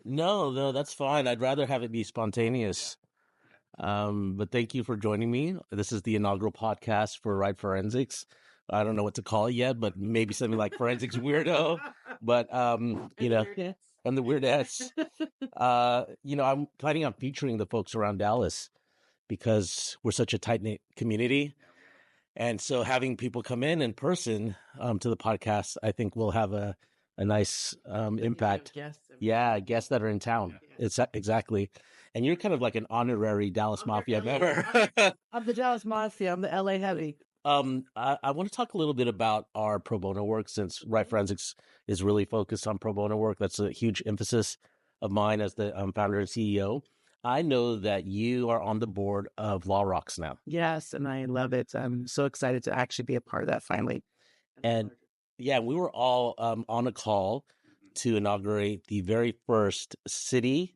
No, that's fine. I'd rather have it be spontaneous. But thank you for joining me. This is the inaugural podcast for Right Forensics. I don't know what to call it yet, but maybe something like Forensics Weirdo. But I'm the weird S. I'm planning on featuring the folks around Dallas because we're such a tight knit community. And so having people come in person to the podcast, I think will have a nice impact. Yeah, guests that are in town. Yeah. It's exactly. And you're kind of like an honorary Dallas Mafia member. I'm the Dallas Mafia. I'm the LA heavy. I want to talk a little bit about our pro bono work, since Right Forensics is really focused on pro bono work. That's a huge emphasis of mine as the founder and CEO. I know that you are on the board of Law Rocks now. Yes, and I love it. I'm so excited to actually be a part of that finally. And yeah, we were all on a call to inaugurate the very first city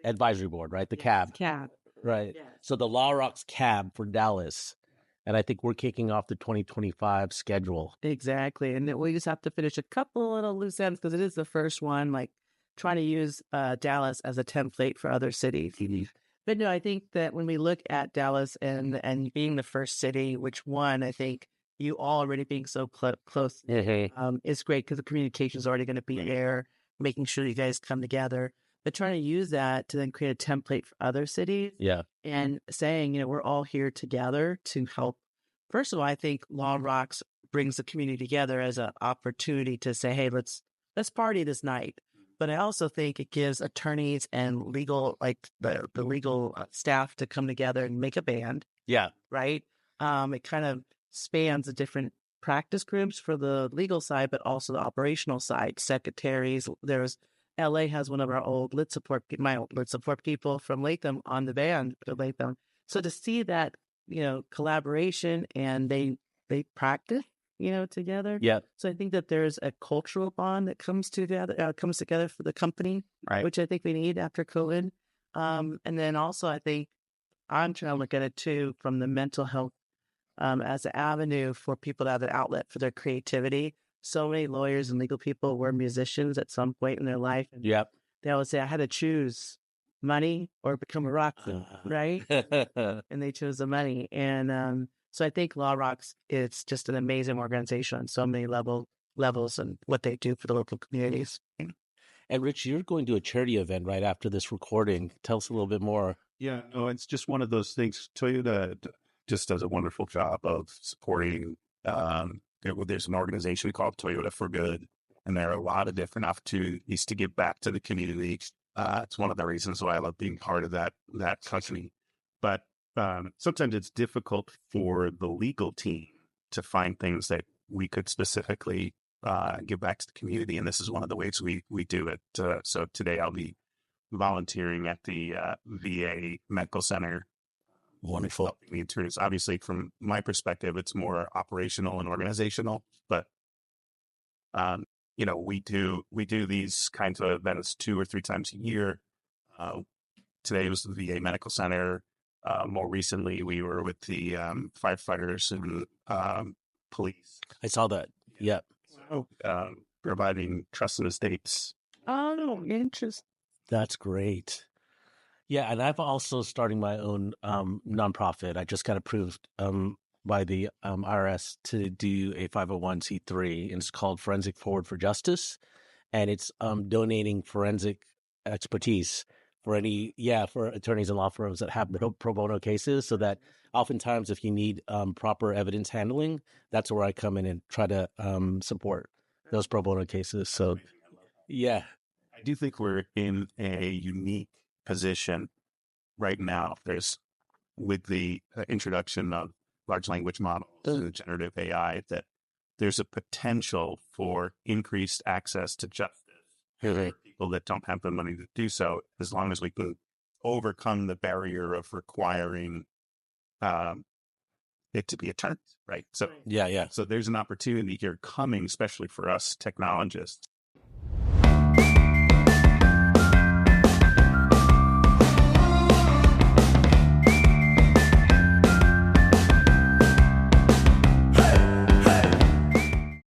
advisory board, right? The CAB. CAB. Right. Yes. So the Law Rocks CAB for Dallas. And I think we're kicking off the 2025 schedule. Exactly. And we just have to finish a couple little loose ends because it is the first one, like trying to use Dallas as a template for other cities. Mm-hmm. But no, I think that when we look at Dallas and being the first city, which one, I think you all already being so close is great because the communication is already going to be there, making sure you guys come together. But trying to use that to then create a template for other cities. Yeah. And saying, we're all here together to help. First of all, I think Law Rocks brings the community together as an opportunity to say, hey, let's party this night. But I also think it gives attorneys and legal, like the legal staff to come together and make a band. Yeah. Right. It kind of spans the different practice groups for the legal side, but also the operational side, secretaries. LA has one of our old my old lit support people from Latham on the band for Latham. So to see that, collaboration and they practice, together. Yeah. So I think that there's a cultural bond that comes together for the company, right, which I think we need after COVID. And then also I think I'm trying to look at it too from the mental health as an avenue for people to have an outlet for their creativity. So many lawyers and legal people were musicians at some point in their life. And yep. They always say, I had to choose money or become a rock star, right? And they chose the money. And so I think Law Rocks is just an amazing organization on so many levels and what they do for the local communities. And Rich, you're going to a charity event right after this recording. Tell us a little bit more. Yeah, no, it's just one of those things. Toyota just does a wonderful job of supporting. There's an organization called Toyota for Good, and there are a lot of different opportunities to give back to the community. It's one of the reasons why I love being part of that company. But sometimes it's difficult for the legal team to find things that we could specifically give back to the community, and this is one of the ways we do it. So today I'll be volunteering at the VA Medical Center. Wonderful. The attorneys, obviously, from my perspective, it's more operational and organizational, but we do these kinds of events 2 or 3 times a year. Today was the VA Medical Center. More recently, we were with the firefighters and police. I saw that. Yeah. So, providing trust and estates. Oh, interesting. That's great. Yeah, and I've also starting my own nonprofit. I just got approved by the IRS to do a 501c3, and it's called Forensic Forward for Justice, and it's donating forensic expertise for for attorneys and law firms that have pro bono cases, so that oftentimes if you need proper evidence handling, that's where I come in and try to support those pro bono cases. So, yeah. I do think we're in a unique position right now. There's, with the introduction of large language models and generative AI, that there's a potential for increased access to justice for people that don't have the money to do so, as long as we can overcome the barrier of requiring it to be attorneys, right? So yeah. So there's an opportunity here coming, especially for us technologists,